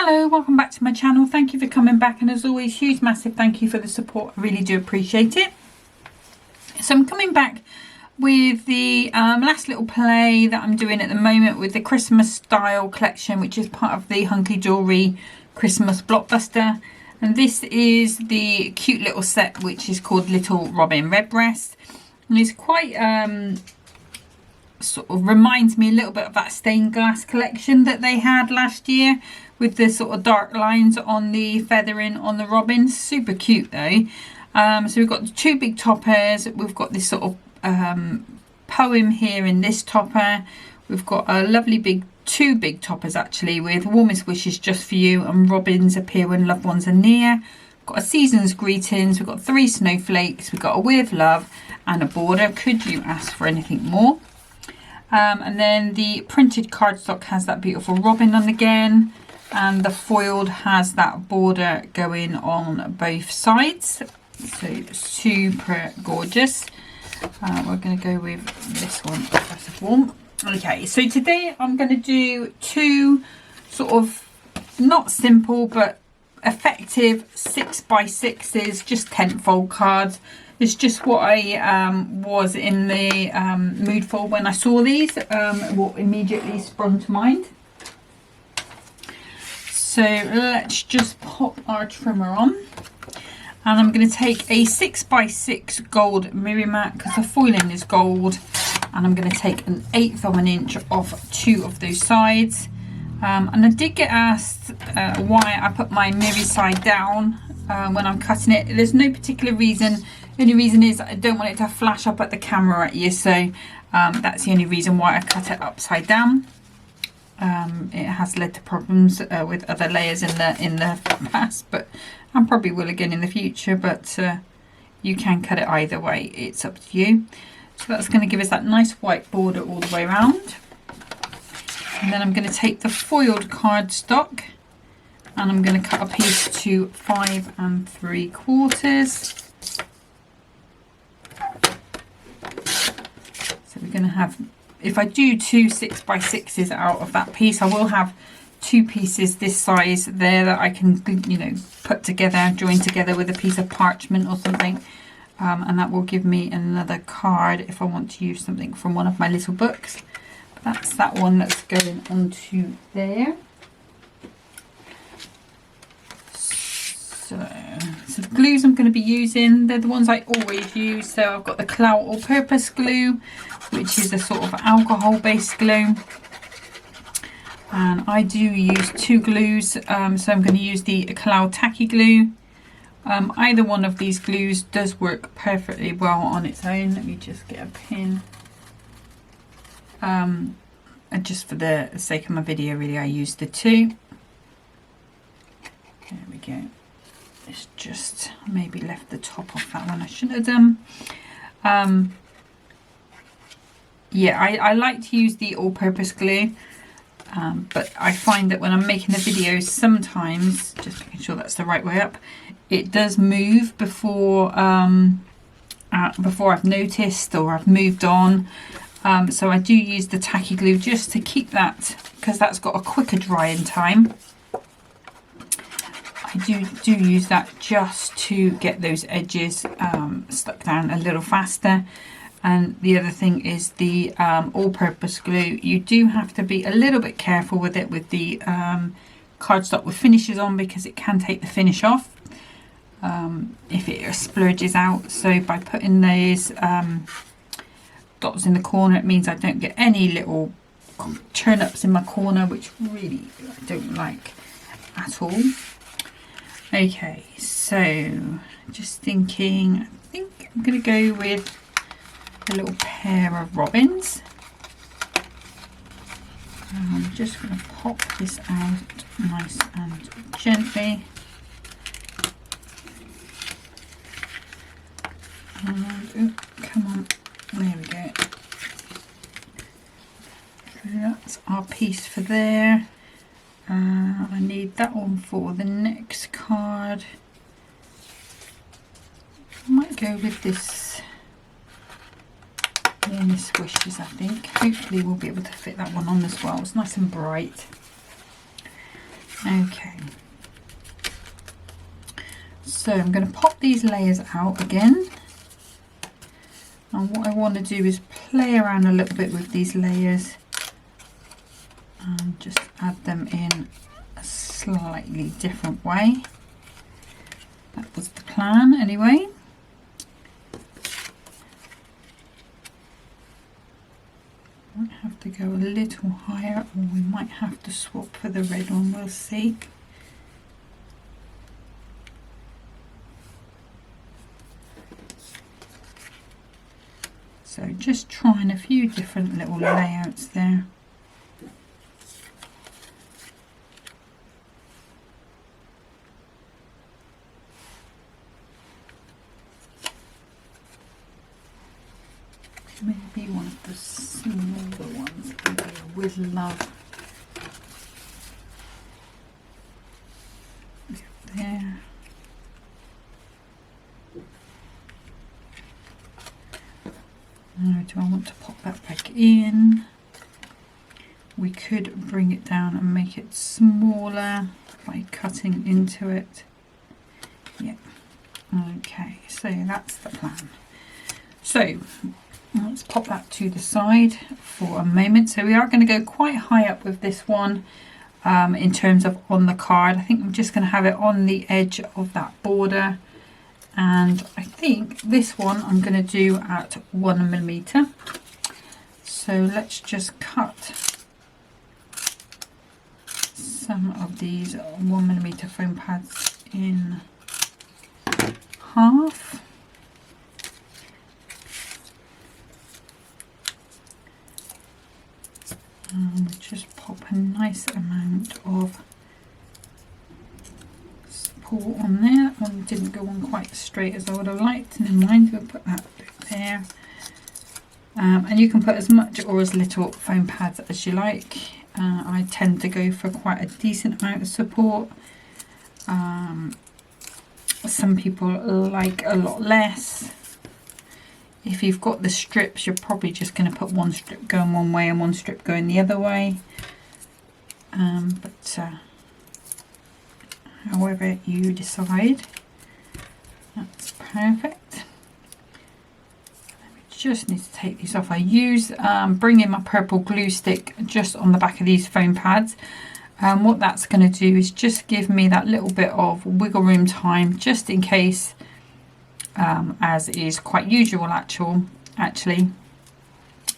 Hello, welcome back to my channel. Thank you for coming back, and as always, huge massive thank you for the support. I really do appreciate it. So I'm coming back with the last little play that I'm doing at the moment with the Christmas style collection, which is part of the Hunkydory Christmas Blockbuster. And this is the cute little set which is called Little Robin Redbreast, and it's quite sort of reminds me a little bit of that stained glass collection that they had last year with the sort of dark lines on the feathering on the robins. Super cute though. So we've got the two big toppers, we've got this sort of poem here in this topper, we've got a lovely two big toppers actually with warmest wishes just for you and robins appear when loved ones are near. Got a season's greetings, we've got 3 snowflakes, we've got a with love and a border. Could you ask for anything more? And then the printed cardstock has that beautiful robin on again, and the foiled has that border going on both sides. So super gorgeous. We're going to go with this one first of all. Okay, so today I'm going to do 2 sort of not simple but effective 6x6s, just 10-fold cards. It's just what I was in the mood for when I saw these, what immediately sprung to mind. So let's just pop our trimmer on. And I'm going to take a 6x6 gold mirror mat because the foiling is gold. And I'm going to take 1/8 of an inch off 2 of those sides. And I did get asked why I put my mirror side down when I'm cutting it. There's no particular reason. The only reason is I don't want it to flash up at the camera at you, so that's the only reason why I cut it upside down. It has led to problems with other layers in the past, but I probably will again in the future, but you can cut it either way, it's up to you. So that's going to give us that nice white border all the way around. And then I'm going to take the foiled cardstock and I'm going to cut a piece to 5 3/4. So we're going to have, if I do 2 6x6s out of that piece, I will have 2 pieces this size there that I can, you know, put together, join together with a piece of parchment or something. And that will give me another card if I want to use something from one of my little books. But that's that one that's going onto there. So the glues I'm going to be using, they're the ones I always use. So I've got the Clout All-Purpose Glue, which is a sort of alcohol-based glue. And I do use 2 glues, so I'm going to use the Clout Tacky Glue. Either one of these glues does work perfectly well on its own. Let me just get a pin. And just for the sake of my video, really, I used the 2. There we go. It's just maybe left the top off that one. I should have done. Yeah, I like to use the all-purpose glue, but I find that when I'm making the videos, sometimes, just making sure that's the right way up, it does move before I've noticed or I've moved on. So I do use the tacky glue just to keep that, because that's got a quicker drying time. I do use that just to get those edges stuck down a little faster. And the other thing is the all-purpose glue. You do have to be a little bit careful with it with the cardstock with finishes on, because it can take the finish off if it splurges out. So by putting those dots in the corner, it means I don't get any little turn-ups in my corner, which really I don't like at all. Okay, so just thinking, I think I'm going to go with a little pair of robins. I'm just going to pop this out nice and gently. And, oh, come on, there we go. So that's our piece for there. I need that one for the next card. I might go with this Warmest Wishes, I think. Hopefully we'll be able to fit that one on as well. It's nice and bright. Okay, so I'm going to pop these layers out again, and what I want to do is play around a little bit with these layers and just add them in a slightly different way. That was the plan anyway. Might have to go a little higher, or we might have to swap for the red one, we'll see. So just trying a few different little layouts there. Maybe one of the smaller ones with love. There. Now, do I want to pop that back in? We could bring it down and make it smaller by cutting into it. Yeah. Okay, so that's the plan. So let's pop that to the side for a moment. So we are going to go quite high up with this one in terms of on the card. I think I'm just going to have it on the edge of that border, and I think this one I'm going to do at 1mm. So let's just cut some of these 1mm foam pads in half. And just pop a nice amount of support on there. That one didn't go on quite as straight as I would have liked. Never mind, we'll put that bit there. And you can put as much or as little foam pads as you like. I tend to go for quite a decent amount of support. Some people like a lot less. If you've got the strips, you're probably just going to put one strip going one way and one strip going the other way. However you decide, that's perfect. I just need to take these off. I use bring in my purple glue stick just on the back of these foam pads. What that's going to do is just give me that little bit of wiggle room time, just in case. As is quite usual actually,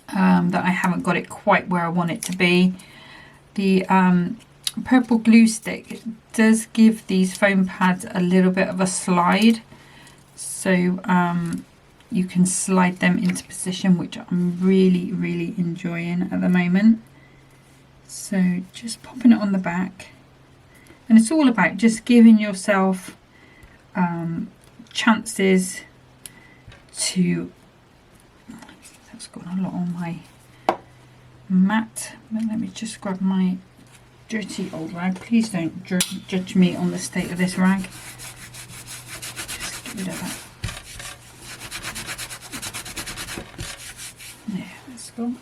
that I haven't got it quite where I want it to be. The purple glue stick does give these foam pads a little bit of a slide, so you can slide them into position, which I'm really enjoying at the moment. So just popping it on the back, and it's all about just giving yourself chances to, that's got a lot on my mat, but let me just grab my dirty old rag. Please don't judge me on the state of this rag. Just get rid of that. There, let's go.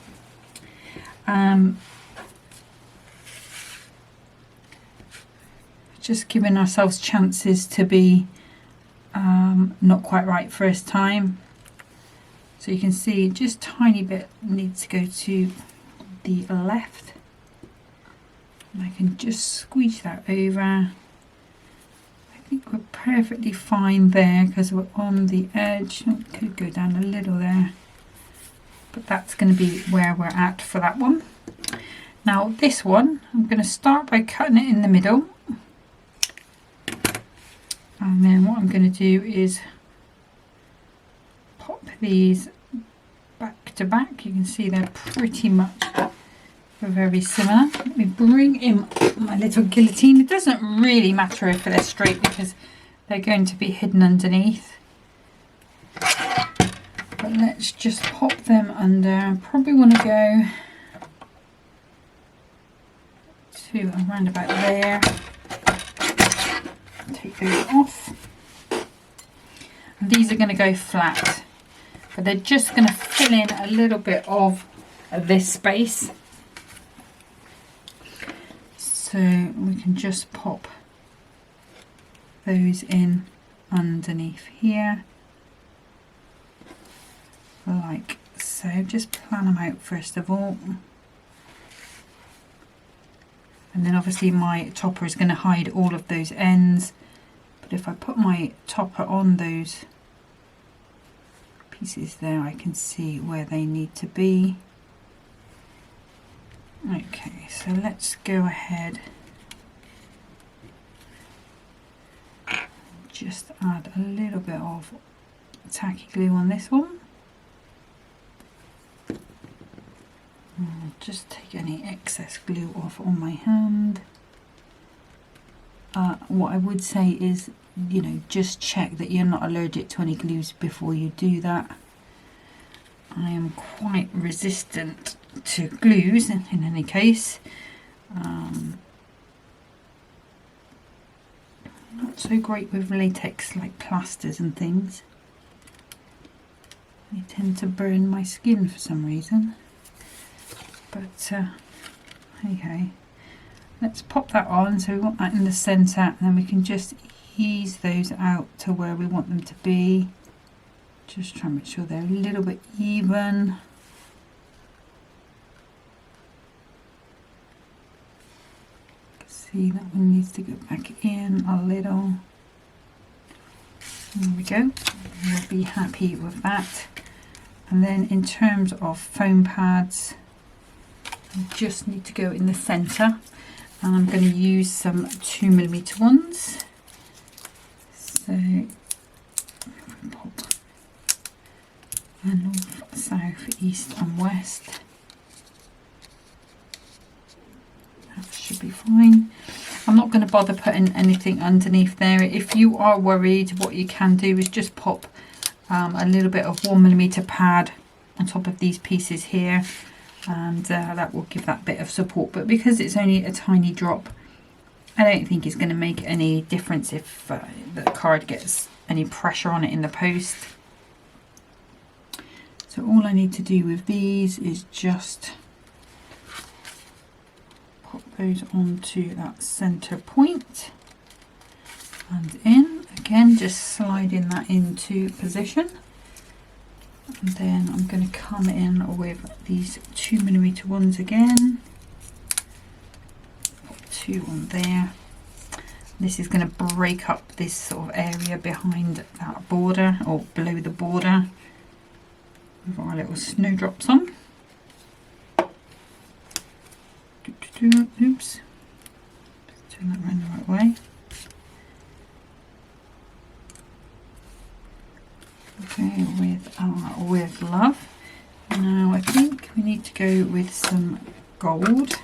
Just giving ourselves chances to be not quite right first time. So you can see just tiny bit needs to go to the left, and I can just squeeze that over. I think we're perfectly fine there because we're on the edge. It could go down a little there, but that's going to be where we're at for that one. Now this one, I'm going to start by cutting it in the middle. And then what I'm going to do is pop these back to back. You can see they're pretty much very similar. Let me bring in my little guillotine. It doesn't really matter if they're straight because they're going to be hidden underneath. But let's just pop them under. I probably want to go to around about there. Take those off, and these are going to go flat, but they're just going to fill in a little bit of this space. So we can just pop those in underneath here like so. Just plan them out first of all, and then obviously my topper is going to hide all of those ends, but if I put my topper on those pieces there, I can see where they need to be. Okay, so let's go ahead, just add a little bit of tacky glue on this one. Just take any excess glue off on my hand. What I would say is, you know, just check that you're not allergic to any glues before you do that. I am quite resistant to glues in any case. Not so great with latex like plasters and things. They tend to burn my skin for some reason. But okay, let's pop that on. So we want that in the centre, and then we can just ease those out to where we want them to be. Just try and make sure they're a little bit even. See, that one needs to go back in a little. There we go. We'll be happy with that. And then in terms of foam pads, I just need to go in the centre, and I'm going to use some 2mm ones. So pop north, south, east and west. That should be fine. I'm not going to bother putting anything underneath there. If you are worried, what you can do is just pop a little bit of 1mm pad on top of these pieces here, and that will give that bit of support. But because it's only a tiny drop, I don't think it's going to make any difference if the card gets any pressure on it in the post. So all I need to do with these is just pop those onto that centre point and in. Again, just sliding that into position. And then I'm going to come in with these 2mm ones again. Put 2 on there. This is going to break up this sort of area behind that border, or below the border, with our little snowdrops on. Oops. Just turn that around the right way. Okay, with love. Now I think we need to go with some gold.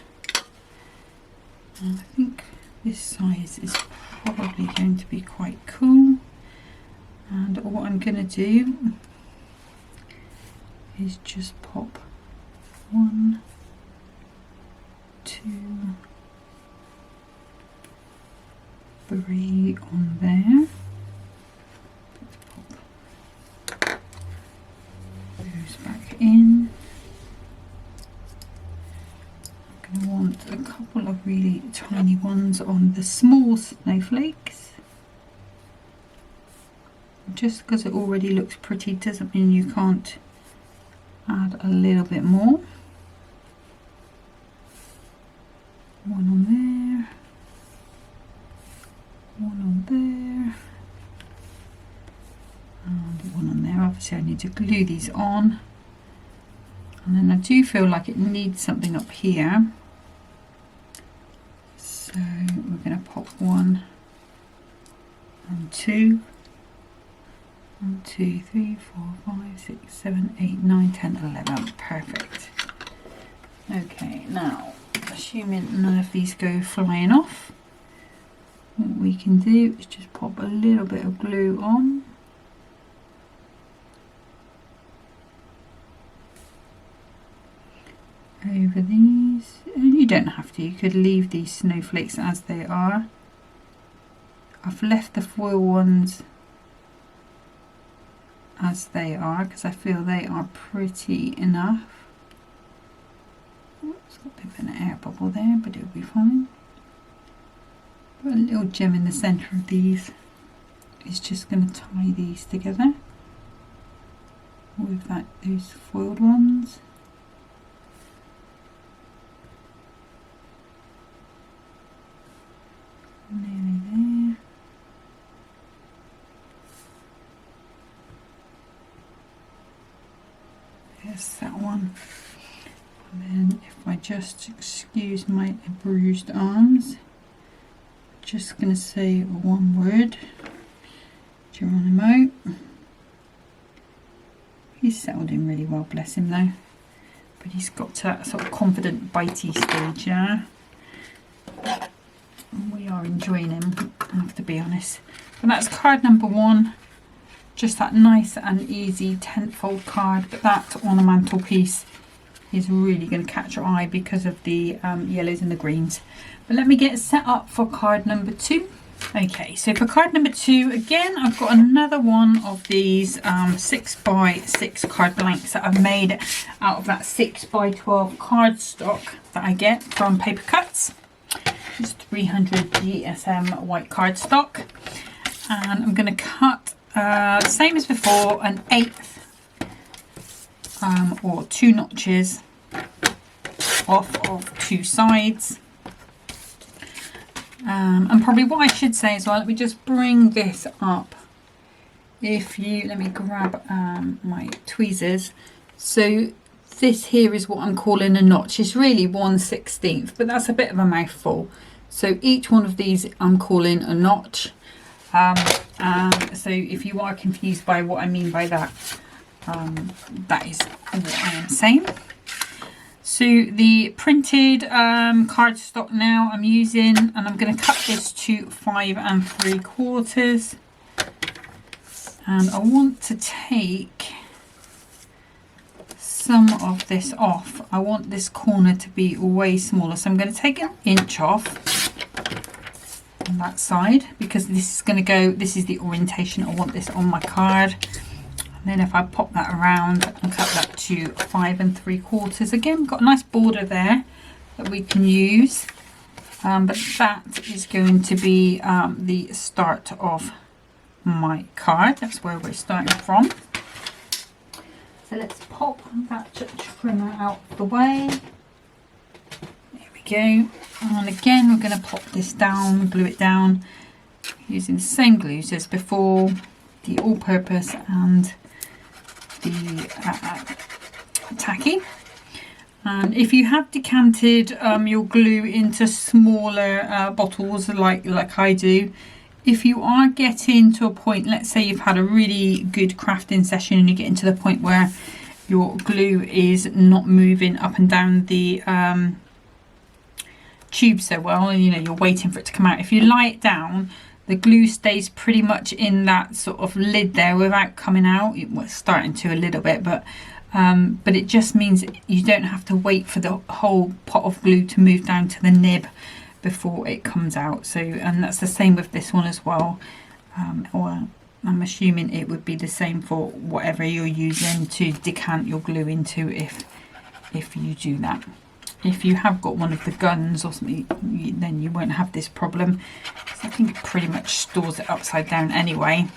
And I think this size is probably going to be quite cool. And what I'm going to do is just pop 1, 2, 3 on there. Goes back in. I'm going to want a couple of really tiny ones on the small snowflakes. Just because it already looks pretty doesn't mean you can't add a little bit more. 1 on there, 1 on there, and 1 on there. Obviously I need to glue these on, and then I do feel like it needs something up here, so we're going to pop 1 and 2. 1, 2, 3, 4, 5, 6, 7, 8, 9, 10, 11. Perfect. Okay, now assuming none of these go flying off, what we can do is just pop a little bit of glue on. Over these, and you don't have to, you could leave these snowflakes as they are. I've left the foil ones as they are because I feel they are pretty enough. Oops, got a bit of an air bubble there, but it'll be fine. Put a little gem in the centre of these. It's just going to tie these together with those foiled ones. Nearly there. There's that one. And then if I just excuse my bruised arms, just going to say one word. Geronimo. He's settled in really well, bless him though. But he's got to that sort of confident bitey stage now. And we are enjoying him, I have to be honest. And that's card number 1. Just that nice and easy 10th-fold card. But that ornamental piece is really going to catch your eye because of the yellows and the greens. But let me get set up for card number 2. Okay, so for card number 2, again, I've got another one of these 6x6 card blanks that I've made out of that 6x12 cardstock that I get from Paper Cuts. It's 300 GSM white cardstock. And I'm going to cut, same as before, an 1/8 or 2 notches off of 2 sides. And probably what I should say as well, let me just bring this up. If you, let me grab my tweezers. So this here is what I'm calling a notch. It's really 1/16, but that's a bit of a mouthful. So each one of these I'm calling a notch. So if you are confused by what I mean by that, that is what I am saying. So the printed cardstock now I'm using, and I'm going to cut this to 5 3/4. And I want to take some of this off. I want this corner to be way smaller, so I'm going to take 1 inch off on that side, because this is going to go, this is the orientation I want this on my card. Then if I pop that around and cut that to 5 3/4, again, got a nice border there that we can use. But that is going to be the start of my card. That's where we're starting from. So let's pop that trimmer out of the way. There we go. And again, we're going to pop this down, glue it down using the same glues as before, the all-purpose and the tacky. And if you have decanted your glue into smaller bottles like I do, if you are getting to a point, let's say you've had a really good crafting session and you're getting to the point where your glue is not moving up and down the tube so well, and you know you're waiting for it to come out, if you lie it down, the glue stays pretty much in that sort of lid there without coming out. It's starting to a little bit, but it just means you don't have to wait for the whole pot of glue to move down to the nib before it comes out. So, and that's the same with this one as well. Or I'm assuming it would be the same for whatever you're using to decant your glue into, if you do that. If you have got one of the guns or something, then you won't have this problem. So I think it pretty much stores it upside down anyway.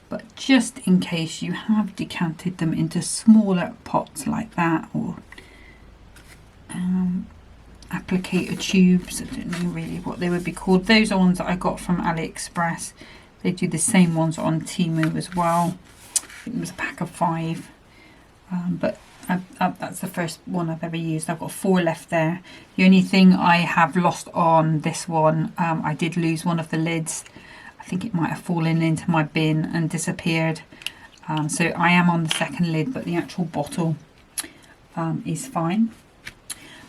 But just in case you have decanted them into smaller pots like that, or applicator tubes, I don't know really what they would be called. Those are ones that I got from AliExpress. They do the same ones on Temu as well. It was a pack of 5, but that's the first one I've ever used. I've got 4 left there. The only thing I have lost on this one, I did lose one of the lids. I think it might have fallen into my bin and disappeared. So I am on the second lid, but the actual bottle is fine.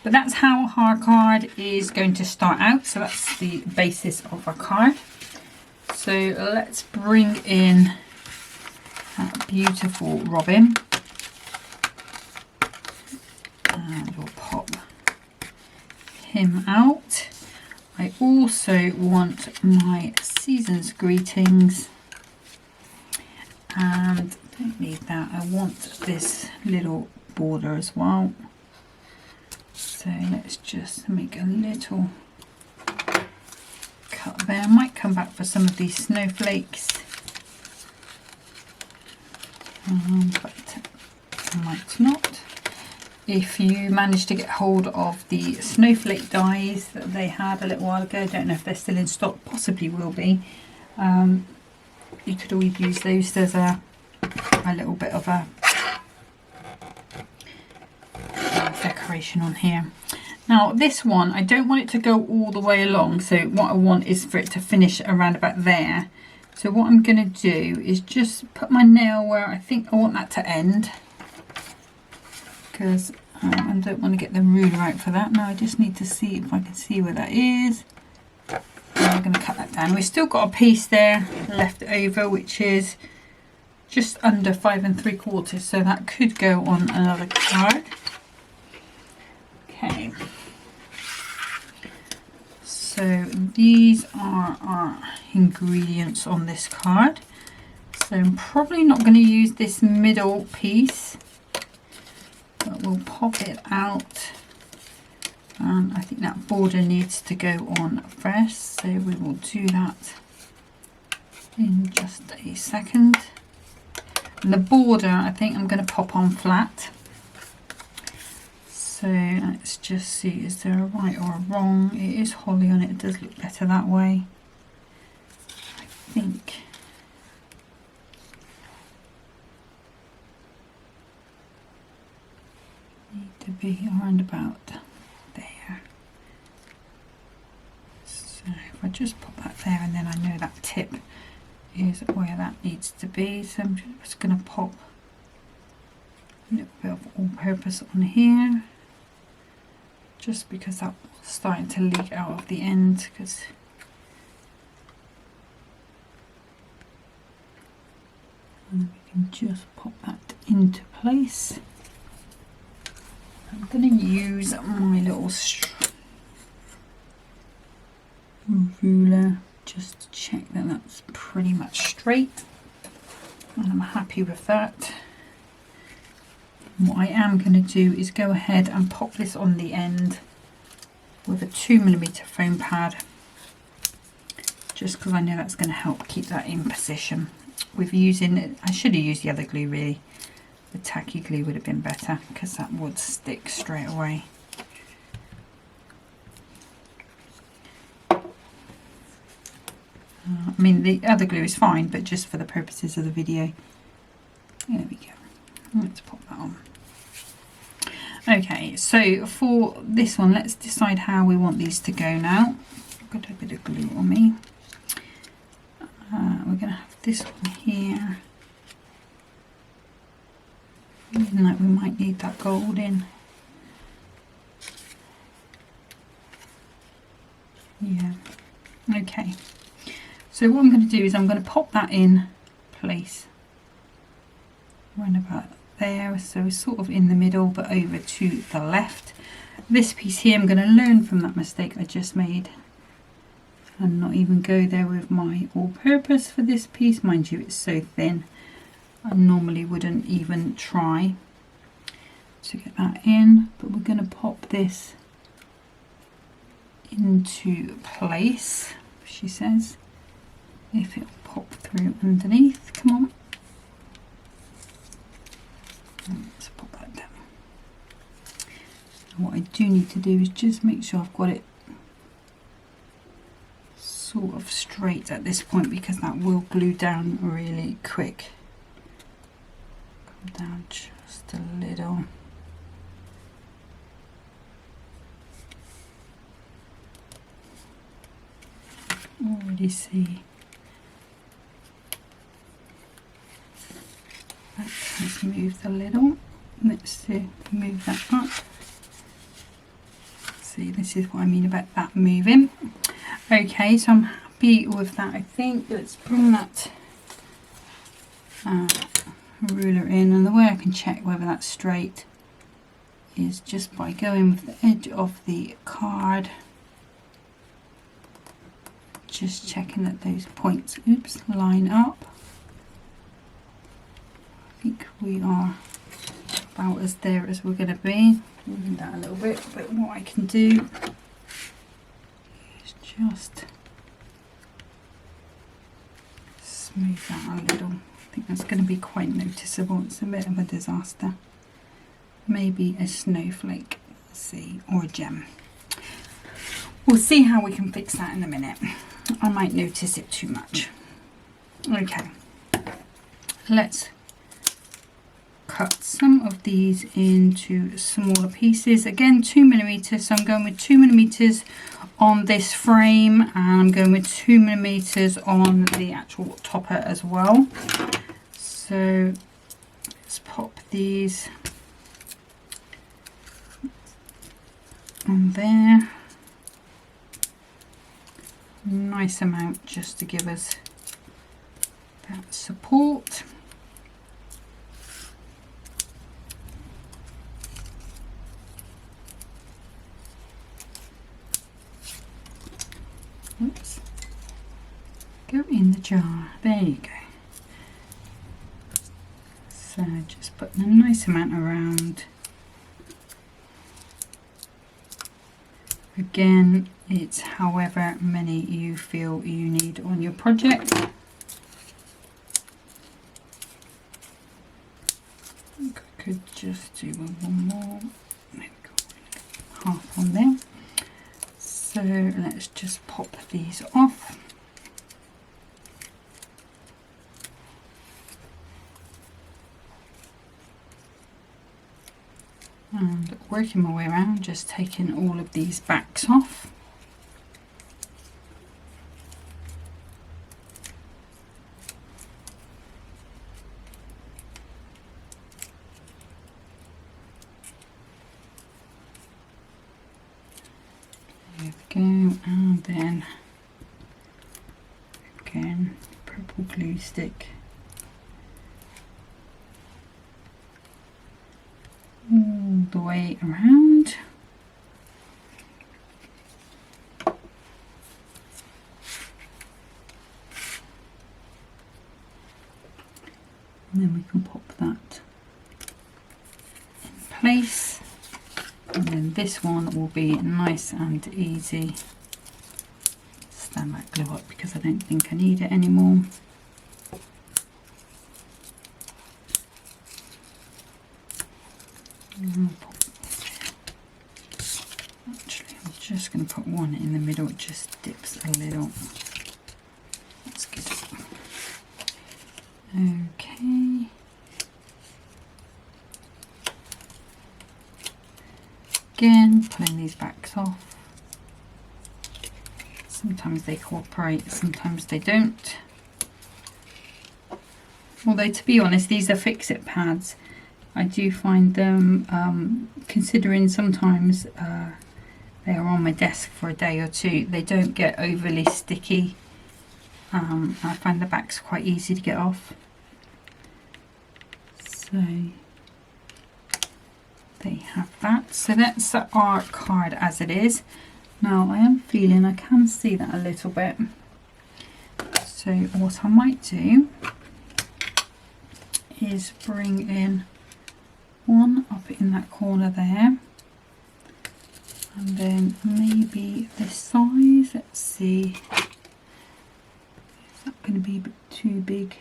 But that's how our card is going to start out. So that's the basis of our card. So let's bring in that beautiful robin. And we'll pop him out. I also want my season's greetings, and don't need that. I want this little border as well. So let's just make a little there. I might come back for some of these snowflakes, but I might not. If you manage to get hold of the snowflake dies that they had a little while ago, I don't know if they're still in stock, possibly will be. You could always use those as a little bit of a decoration on here. Now this one, I don't want it to go all the way along, so what I want is for it to finish around about there. So what I'm going to do is just put my nail where I think I want that to end, because I don't want to get the ruler out for that. Now I just need to see if I can see where that is. I'm going to cut that down. We've still got a piece there left over, which is just under 5 3/4, so that could go on another card. Okay, so these are our ingredients on this card. So I'm probably not going to use this middle piece, but we'll pop it out. And I think that border needs to go on first, so we will do that in just a second. And the border, I think I'm going to pop on flat. So let's just see, is there a right or a wrong? It is holly on it, it does look better that way, I think. Need to be around about there. So if I just pop that there, and then I know that tip is where that needs to be. So I'm just going to pop a little bit of all-purpose on here, just because that was starting to leak out of the end. Because and we can just pop that into place. I'm going to use my little ruler just to check that that's pretty much straight, and I'm happy with that. And what I am going to do is go ahead and pop this on the end with a 2mm foam pad, just because I know that's going to help keep that in position. With using, I should have used the other glue really. The tacky glue would have been better, because that would stick straight away. I mean, the other glue is fine, but just for the purposes of the video. There we go. Let's pop that on. Okay, so for this one, let's decide how we want these to go now. I've got a bit of glue on me. We're going to have this one here. Feeling like we might need that gold in. Yeah, okay. So what I'm going to do is I'm going to pop that in place. Right about there, so we're sort of in the middle, but over to the left. This piece here, I'm going to learn from that mistake I just made and not even go there with my all-purpose for this piece. Mind you, it's so thin, I normally wouldn't even try to get that in, but we're going to pop this into place, she says, if it'll pop through underneath. Come on. Let's pop that down. And what I do need to do is just make sure I've got it sort of straight at this point, because that will glue down really quick. Come down just a little. Already see. Let's move the little. Let's move that up. See, this is what I mean about that moving. Okay, so I'm happy with that, I think. Let's bring that ruler in, and the way I can check whether that's straight is just by going with the edge of the card, just checking that those points, line up. I think we are about as there as we're going to be. Moving that a little bit, but what I can do is just move that a little. I think that's going to be quite noticeable. It's a bit of a disaster. Maybe a snowflake, let's see, or a gem. We'll see how we can fix that in a minute. I might notice it too much. Okay, let's cut some of these into smaller pieces. Again, 2mm, so I'm going with 2mm on this frame, and I'm going with 2mm on the actual topper as well. So let's pop these on there. Nice amount just to give us that support. Oops. Go in the jar. There you go. So just putting a nice amount around. Again, it's however many you feel you need on your project. I think I could just do one more. There we go. Half on there. So let's just pop these off. And working my way around, just taking all of these backs off. There we go, and then again, purple glue stick. All the way around. And then we can pop that in place. And then this one will be nice and easy. Stand that glue up because I don't think I need it anymore. Actually, I'm just going to put one in the middle. It just dips a little. That's good. Okay. Again, pulling these backs off. Sometimes they cooperate, sometimes they don't. Although, to be honest, these are fix-it pads. I do find them, considering sometimes they are on my desk for a day or two, they don't get overly sticky. I find the backs quite easy to get off. So there you have that. So that's our card as it is. Now I am feeling I can see that a little bit. So what I might do is bring in one up in that corner there, and then maybe this size. Let's see, is that going to be a bit too big?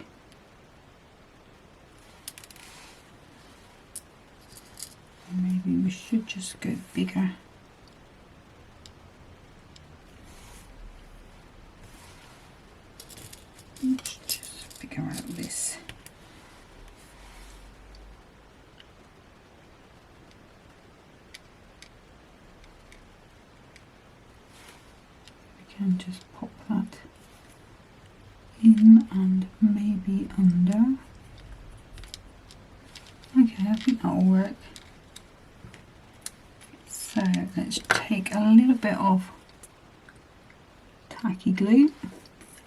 Maybe we should just go bigger. Let's just figure out this. And just pop that in and maybe under. Okay, I think that'll work. So let's take a little bit of tacky glue,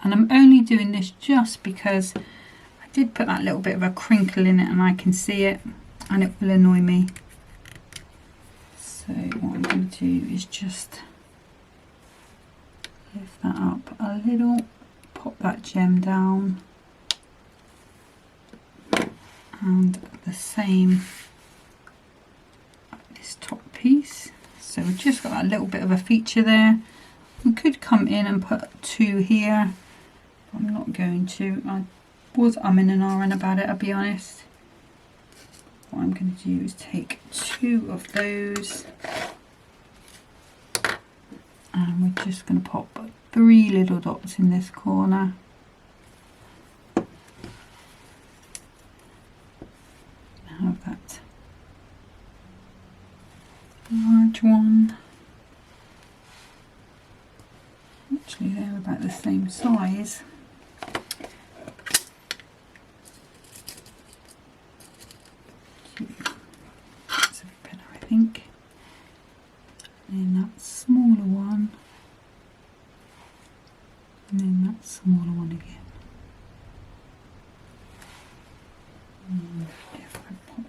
and I'm only doing this just because I did put that little bit of a crinkle in it and I can see it and it will annoy me. So what I'm going to do is just lift that up a little, pop that gem down, and the same this top piece. So we've just got that little bit of a feature there. We could come in and put two here, but I'm not going to. I was umming and ahhing about it, I'll be honest. What I'm going to do is take 2 of those, and we're just going to pop 3 little dots in this corner. Have that large one. Actually, they're about the same size. That's a bit better, I think. And then that smaller one, and then that smaller one again. And if I pop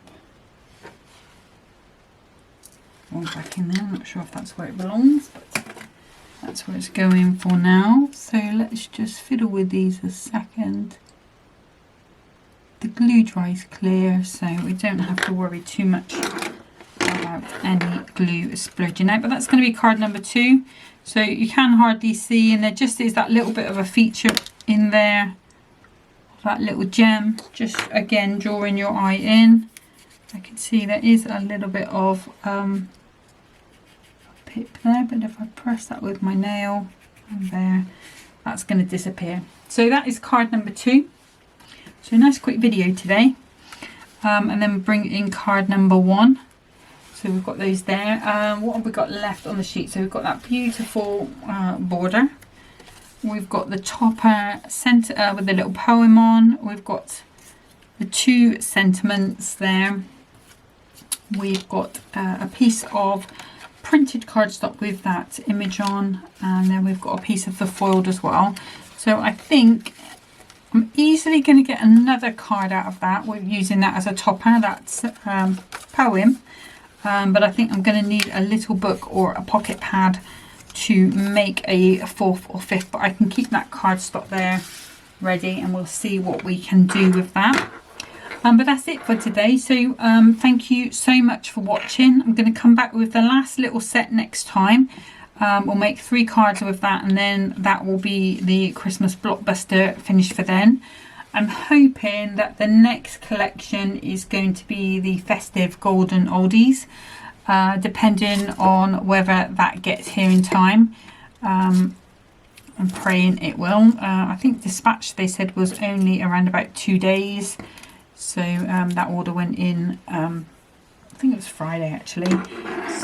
one back in there, I'm not sure if that's where it belongs, but that's where it's going for now. So let's just fiddle with these a second. The glue dries clear, so we don't have to worry too much about any glue splurging out. But that's going to be card number 2. So you can hardly see, and there just is that little bit of a feature in there, that little gem, just again drawing your eye in. I can see there is a little bit of pip there, but if I press that with my nail and there, that's going to disappear. So that is card number 2. So a nice quick video today, and then bring in card number 1. So we've got those there. What have we got left on the sheet? So we've got that beautiful border. We've got the topper centre with the little poem on. We've got the 2 sentiments there. We've got a piece of printed cardstock with that image on, and then we've got a piece of the foiled as well. So I think I'm easily going to get another card out of that. We're using that as a topper. That's poem, but I think I'm going to need a little book or a pocket pad to make a 4th or 5th, but I can keep that cardstock there ready, and we'll see what we can do with that. But that's it for today. So thank you so much for watching. I'm going to come back with the last little set next time. We'll make 3 cards with that, and then that will be the Christmas Blockbuster finished for then. I'm hoping that the next collection is going to be the festive golden oldies, depending on whether that gets here in time. I'm praying it will. I think dispatch, they said, was only around about 2 days. So that order went in, I think it was Friday actually,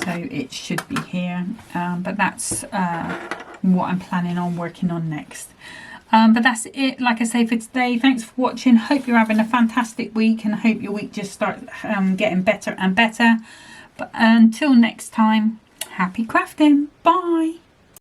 so it should be here, but that's what I'm planning on working on next. But that's it, like I say, for today. Thanks for watching. Hope you're having a fantastic week, and I hope your week just starts getting better and better. But until next time, happy crafting. Bye.